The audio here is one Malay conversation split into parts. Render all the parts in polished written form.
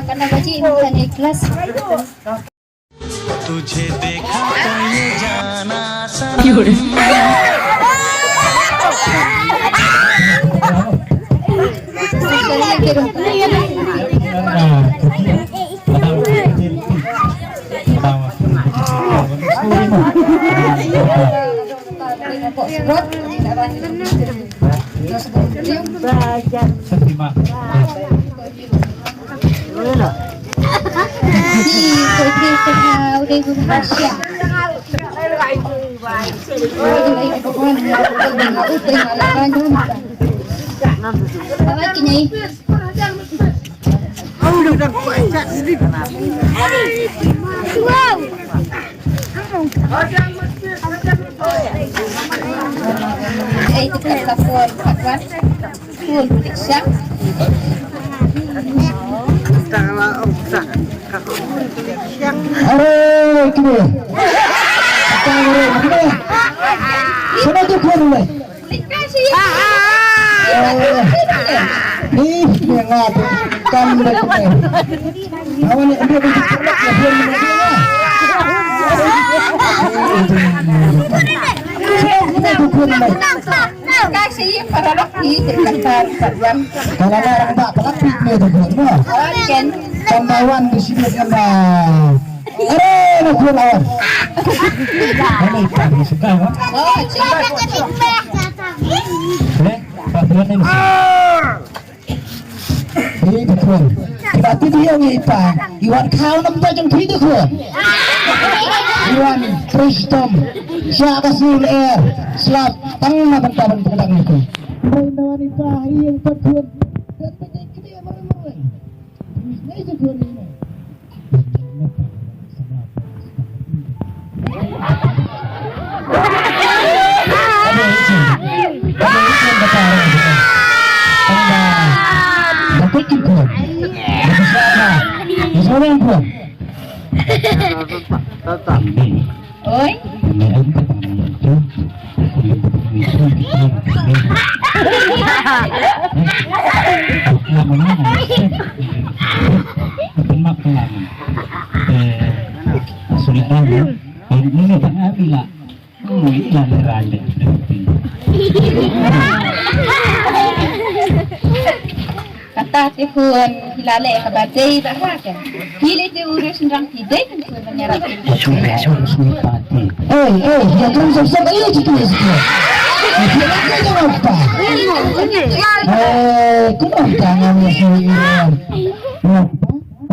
karena baca bukan ikhlas. तुझे देखा तो ये जाना itu kita for kawan full siap Aduh, kini. Sana tu kau mulai. Ni yang apa? Kan berapa? Awak ni dia bercakap ya dia mendengar. kasih para laki terkantar kawan. Kalau orang tak pelapik ni tu kan. Kan Pembawan di sini sama. Aduh, nak lawan. Ini kami suka kan? oh siapa Pasukan ini. Ini betul. Berarti dia ni pak. Iwan kau nampak jam tiga kan? Iwan Kristom. Siapa sul air? Selap tengah bentaran pedang itu. Iwan ni pak yang betul. Kita mana? Ini betul ini. oi kata tihun hilale kabadai bahwa kan hile te urus nrang tidai kan tu menyerap ya kan susah ayo kita semua. Kita jangan lupa. Kenapa tangan sini?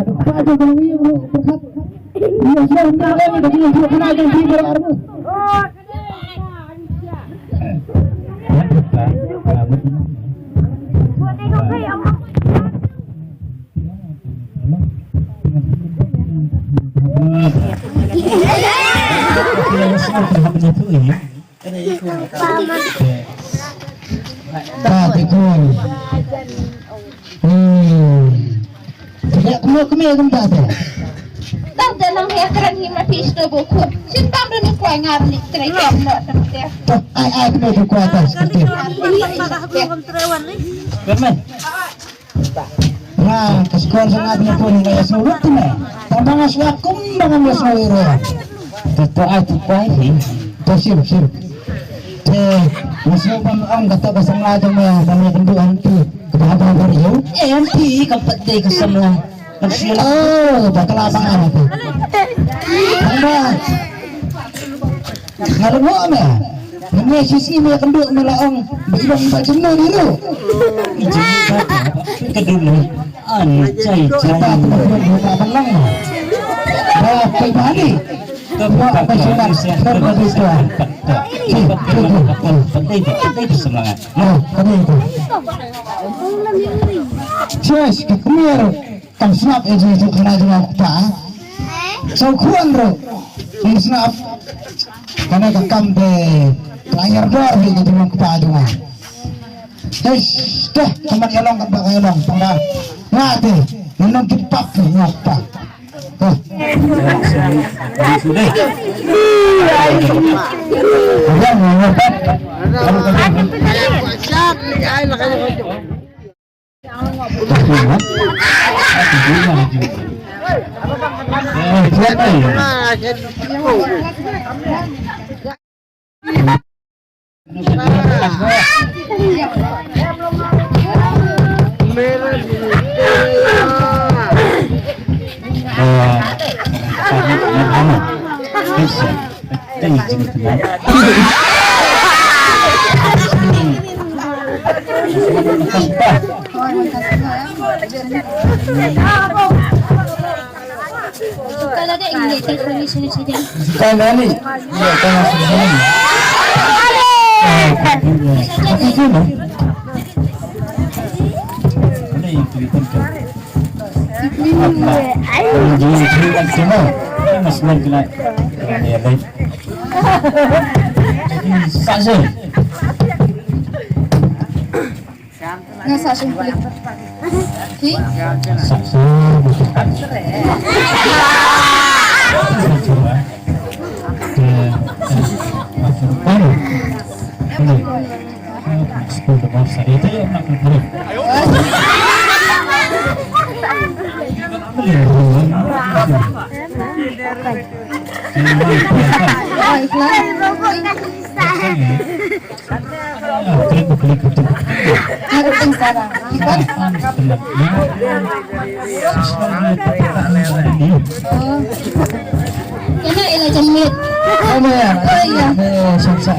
Aduh, apa bang ini berkat? Dia sudah mengalami tapi dia kena yang di berarbu. tak dalam hekran hima pisto buku sintam dulu kuai ngarni trai kemno temte Ai kena buku atas seperti. Nah, kesekolah sangatnya pun kaya sulut tu ni. Tambang aswak kumbangan dia sawiro. Tetap itu kuai ni. Tersir. Masuk pang kata pasang lagi mah kami kendu anti. Kebahagiaan hari itu. Anti kapat day kesemua. Oh, bakal abangan itu. Tambah. Kalau mau mah. Ini sisi mah kendu melaong. Ibang macam mana dulu? Kedua. Anjay. Siapa buka belang? Bawa ke Bali. Bawa ke Sudan. Berbagi tuan. Itu semangat. Nah, kami itu. Yes, kemir. Kan snap itu kena juga pak. So kuan bro. Ini snap. Karena kakam de layar dor di dengan kepala juga. Yes, dah teman elong kan pak elong. Tanggal. Ngati, minum kipak ni ngapa? Oh. Sudah. Ada ngapa? Gimana juga? Siapa ya? Bisa. Kalau ada English, kalau sini-sini. Kali ini, ya tengah sini. Tapi gimana? Ada yang tulisan apa? Jangan tulisan semua. Ini masih lagi nak. Ya baik. Saja. Nasa simpulik. Hi? Saja. Sepuluh besar itu ya nak beli. Oh, iklan. Harus yang sarang. Iklan. Oh. Kena ilah jemit. Ano yan? iya. Saksa.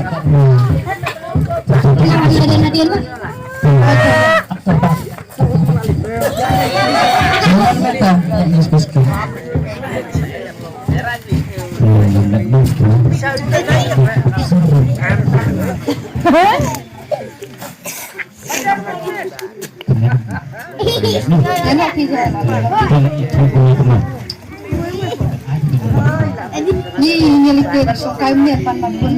Yang bisa dan hadiah mah. Jangan mereka diskusi. Enak tidak. Ni milik dia suka mir pandang pun.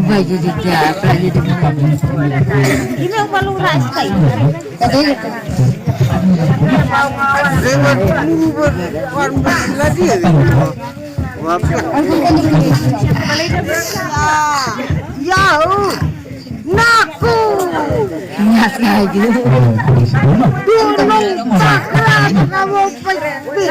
Baju juga, pelaju juga. Ini yang paling rasa itu. Kata itu. Aku kan Jauh, naku, nak lagi. Gunung cakrat kamu pergi.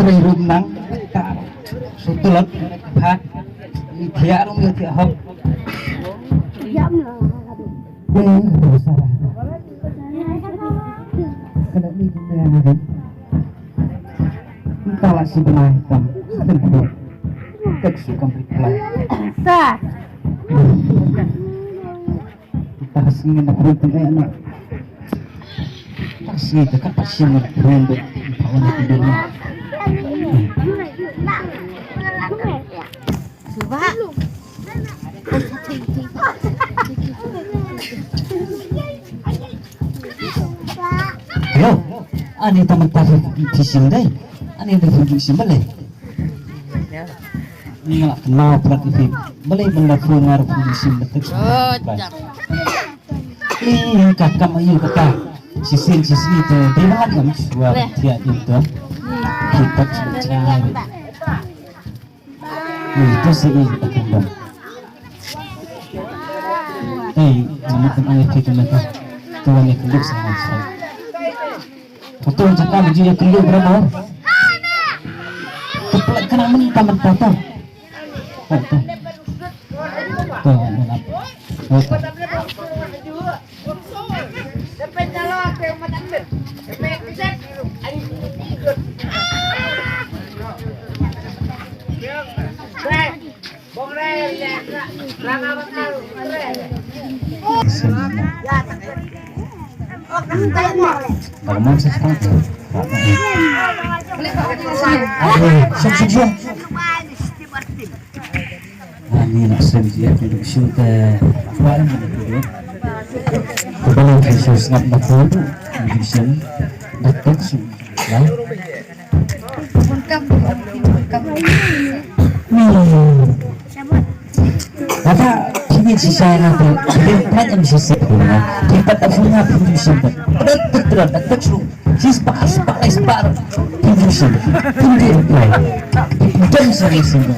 teri rumnang sutulot ha dia rum dia hok besar kada ni kumaya natin tawa si benang hitam tek suka reply kita hasingin na kurunting ay anak kasi dekat siya mag-branded bawa na tidur na yo ani taman tafi fishing day ani da fishing bale ni nggak kenal plat itu bale benda fungar fishing betul ini kakak mayu kakak sisi itu dia banget kan suara dia itu kita cari itu sih kita kembang jangan air kita nanti tuan yang keluk sama saya betul cakap baju yang keluk berapa kepala kena mentah-mentah tuh Bagaimana sesuatu? Siap. Ini nak siap untuk shoot apa ini? Kembali ke show snap betul, vision, betul sih, ya. Maka ini sisa nanti tempat yang sisa punya tempat punya production betul sepak production dan semua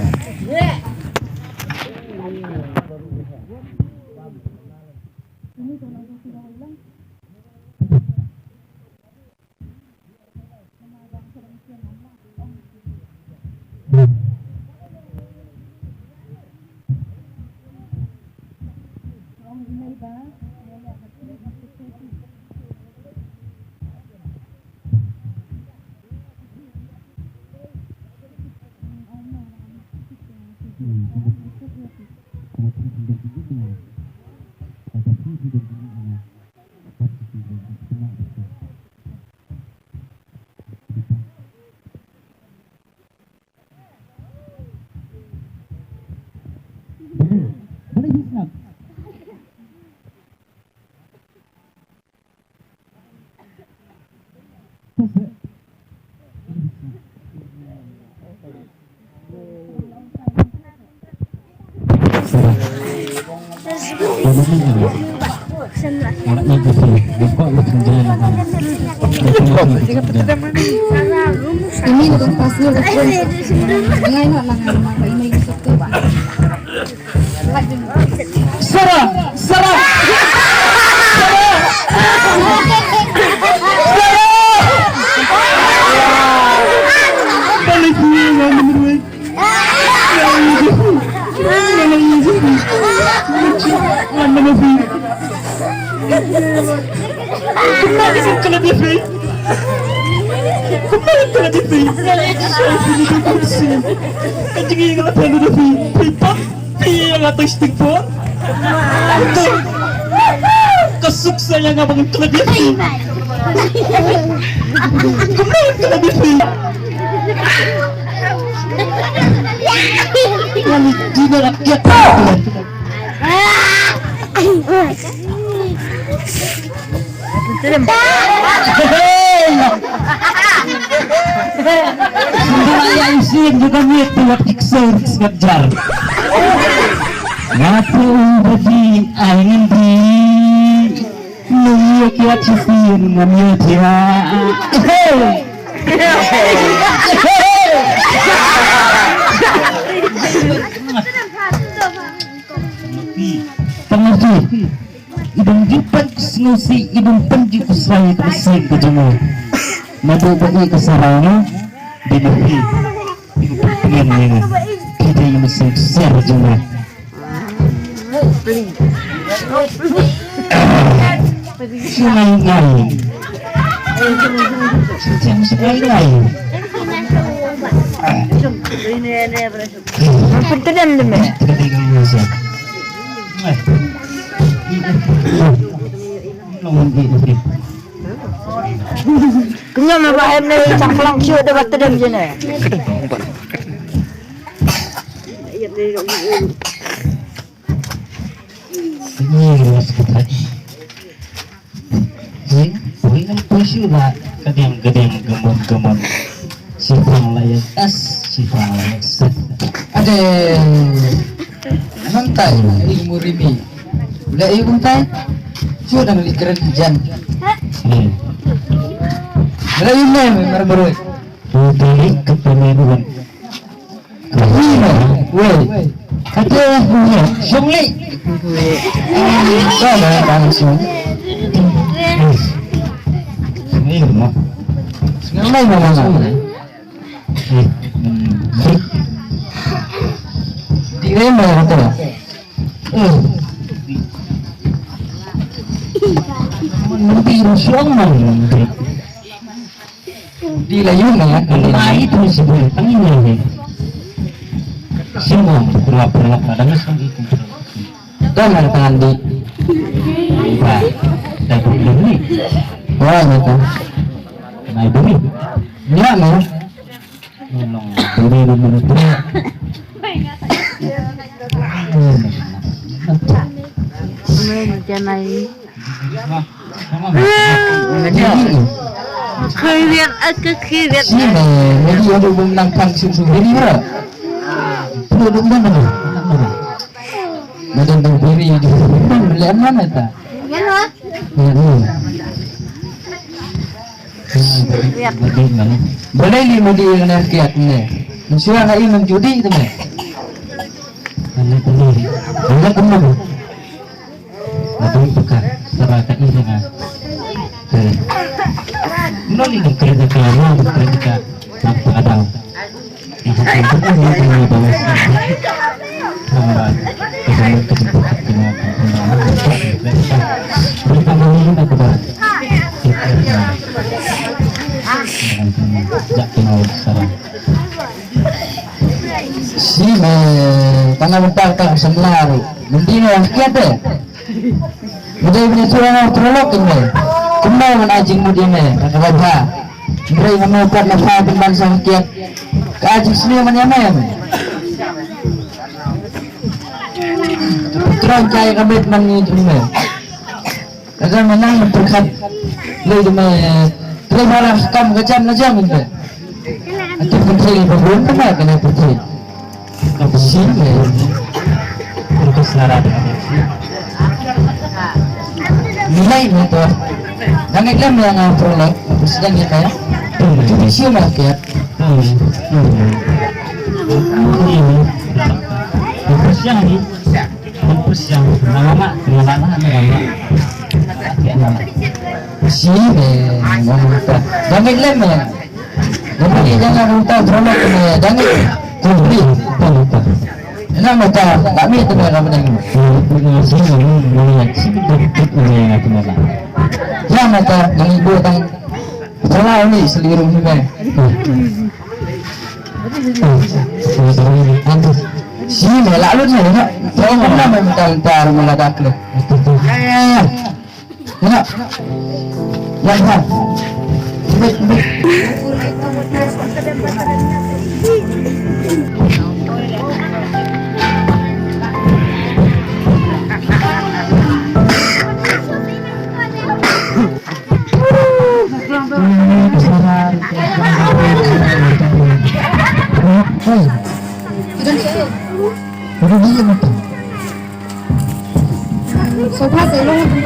Ini udah pasti udah ngain lang ini gitu Pak. Sarah. Kesuk saya nggak bangun kelebihan. Kelebihan. Yang tidak rakyat. Saya isin juga nih buat iksan sekejar. Ngapu bagi angin di nunggu kiat sisir ngambil dia. Pengerti, idung jipat senusi idung penji kusai tersing kejengu. Madu bagi kesarana, Nabi dengan kita yang masih besar jumlah sungai lain sungai lain Kenya mabah em ni caklang siu dah batu dah macam ni. ini luas sekali ini kan puisi lah kadang-kadang gemon-gemon sifang layak tas sifang layak set Ada mantai ilmu rimi. Udah ilmu mantai. Sudah beli keren hujan. Mulai ilmu baru-baru. Putih kepemiluan Woi, kata punya Syongli. Sama langsung. ini rumah Ngapain mau mana? Di mana kata? nanti rusuh mana Di layun ya. Lain itu sebenarnya tangan ini. Semua berlap-berlap ada mesum itu. Jangan tangan di. Iya. Dan begini. Wah gitu. Naik bumi. Ya mau. Nolong bumi menurut. Macam ni. Jadi Kiriat aku kiriat. sini jadi ada menangkan susu ini berapa? Perlu mana? Macam tu beri di lihat mana tak? Ya Bagaimana? boleh ni mau di kena kiat ni. Mesti nak ini menjudi tu ni. Mana beli? Mana kemana? Ada bukan serata ini kan? Noli ng kerja kamu kerja apa ada? Itu kan yang bawa sih. Kemudian kesempat pertama ini aku dah. Jak kenal sekarang. Si tangan bentar tak sebelah. Nanti ni yang kiat deh. Mudah punya suara terlok ini. Kembali menajing mudah ni. Kata baca. Mereka mengukat nafas teman sang kiat. Kajik sini menyamai. Terang cahaya kabit mani itu ni. Kata menang berkat. Lalu ni. Terima lah kam kejam ini. Itu putri berbun mana kena putri. Kau sini. Terus lara. Nilai ni tu. Jangan iklan yang prolog. Sedang kita ya. Jadi siapa kiat? Ini. Persiang ni. Persiang. Nama Sini kita. Jangan iklan ya. Jangan minta prolog ni. Jangan kubri. Nama tak kami tu nama ni. Jangan mata yang ibu tang salah ni seliru ni kan. Sini lalu ni nak. Jangan mana minta meladak le. Ya. Ya. Sofa saya long di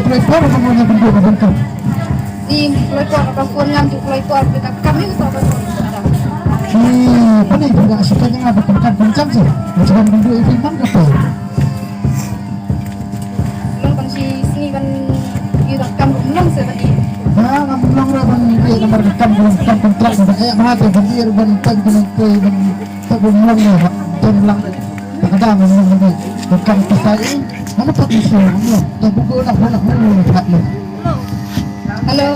pelipor kampung ngam di pelipor kita kami itu apa Ini juga sukanya apa tempat bencam sih. Macam bentuk itu kan apa? long kan si sini kan kita kampung long seperti Ngomong orang ini nomor rekam kontrak sudah kayak mati berdir bentar bentar sebelum jam lang ada ngomong ini rekam saya mana tak bisa ngomong tak buku nak ngomong tak lo. Halo.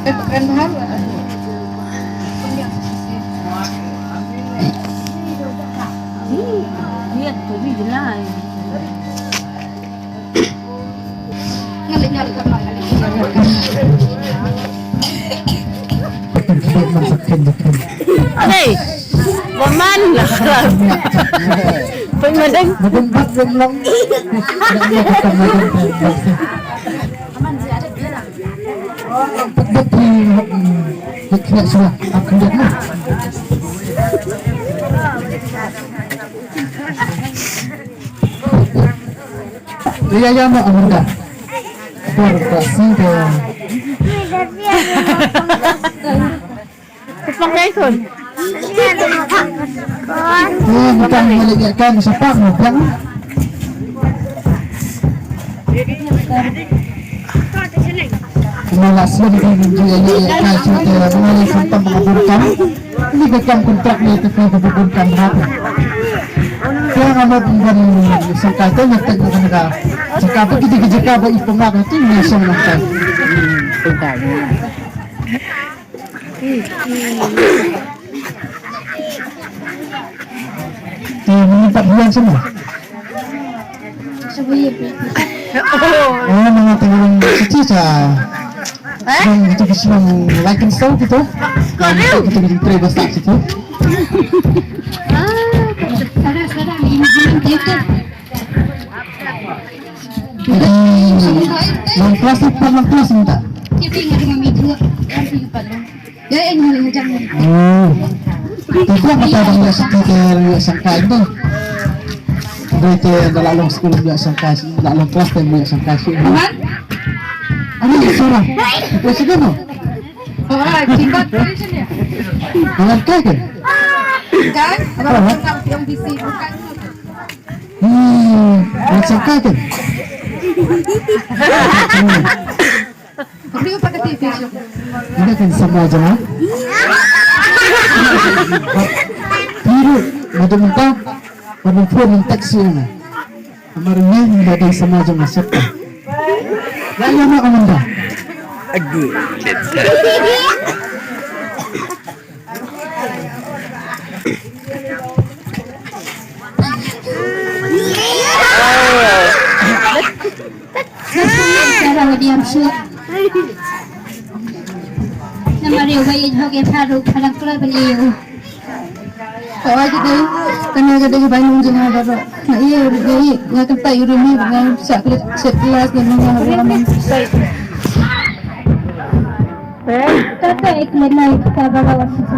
Keren banget. Lihat tuh jelas. Nyali-nyali kan Hey, waman lah. Pengadeng. Berempat belum. Tidak sudah aku lihat lah. Iya ya mak anda. Berkasih deh. Pakai kon. Bukan melihatkan siapa bukan. Malasnya di menjualnya kaji mengenai tentang mengaburkan. Ini rekam kontraknya itu mengaburkan berapa? Kaya nga mabunggan isang kato, nagtag na ka jika pa jika ba ipunga ka ito, may isang lang tayo. Menimpat bulan semua. Oh, mga tangan siya sa yang itu bisa like and stuff gitu. Yang itu bisa terima saat itu. Sekarang ini itu. Yang kelas apa yang kelas minta? Tapi nggak ada mami dua. Ya ini hal yang Oh, itu apa tahu yang sekitar sangka itu? Berarti dalam sekolah dia sangka, dalam kelas dia dia sangka sih. Ano yung sarang? Ito sige mo. Oh, tingkat position ya. Angan ka kan? Kan? Apa yang bisi bukan. Macam ka kan? Hindi ko pakai TV show. Hindi kan sama aja lah. Biru, mata-mata, perempuan yang taksi na. Kemarinnya bagay sama aja masuk. Lalo na kamanda. Aduh. Cara diam sih. Nama dia bayi hoge paru palang kelab beliau. Kau aja deh, kena ada di Bandung jangan ada. Nah iya, iya, nggak tempat urimi dengan sekelas dan mengalami. Tata iklan naik kita bawa wasit.